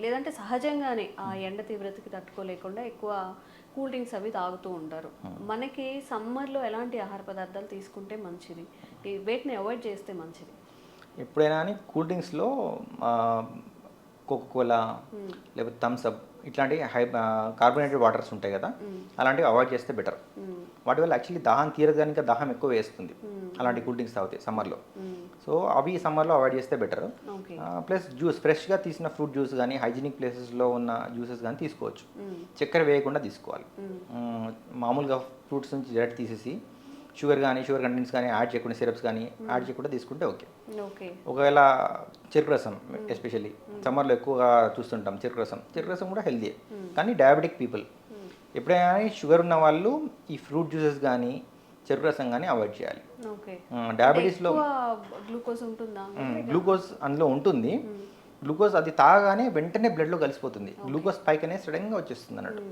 లేదంటే సహజంగానే ఆ ఎండ తీవ్రతకి తట్టుకోలేకుండా ఎక్కువ కూల్ డ్రింక్స్ అవి తాగుతూ ఉంటారు. మనకి సమ్మర్‌లో ఎలాంటి ఆహార పదార్థాలు తీసుకుంటే మంచిది? ఈ వేటిని అవాయిడ్ చేస్తే మంచిది? ఎప్పుడైనా కానీ కూల్ డ్రింక్స్లో కోకోకోలా హ్మ్. లేకపోతే థమ్స్ అప్ ఇట్లాంటి కార్బోనేటెడ్ వాటర్స్ ఉంటాయి కదా, హ్మ్. అలాంటివి అవాయిడ్ చేస్తే బెటర్. హ్మ్. వాటి వల్ల యాక్చువల్లీ దాహం తీరగానే దాహం ఎక్కువ వేస్తుంది హ్మ్. అలాంటి కూల్ డ్రింక్స్ తాగితే సమ్మర్లో. హ్మ్. సో అవి సమ్మర్లో అవాయిడ్ చేస్తే బెటర్. ఓకే. ప్లస్ జ్యూస్ ఫ్రెష్గా తీసిన ఫ్రూట్ జ్యూస్ కానీ హైజీనిక్ ప్లేసెస్లో ఉన్న జ్యూసెస్ కానీ తీసుకోవచ్చు. హ్మ్. చక్కెర వేయకుండా తీసుకోవాలి. హ్మ్. మామూలుగా ఫ్రూట్స్ నుంచి డైరెక్ట్ తీసేసి షుగర్ కానీ షుగర్ కంటెంట్స్ కానీ యాడ్ చేయకుండా, సిరప్స్ కానీ యాడ్ చేయకుండా తీసుకుంటే ఓకే. ఓకే. ఒకవేళ చెరుకు రసం ఎస్పెషల్లీ సమ్మర్లో ఎక్కువగా చూస్తుంటాం చెరుకు రసం. చెరుకు రసం కూడా హెల్దీ, కానీ డయాబెటిక్ పీపుల్ ఎప్పుడైనా కానీ షుగర్ ఉన్న వాళ్ళు ఈ ఫ్రూట్ జ్యూసెస్ కానీ చెరుకు రసం కానీ అవాయిడ్ చేయాలి. ఓకే. డయాబెటీస్లో ఎక్కువ గ్లూకోజ్ ఉంటుందా? గ్లూకోజ్ అందులో ఉంటుంది. గ్లూకోజ్ అది తాగానే వెంటనే బ్లడ్లో కలిసిపోతుంది. గ్లూకోజ్ స్పైక్ అనేది సడన్గా వచ్చేస్తుంది అన్నట్టు.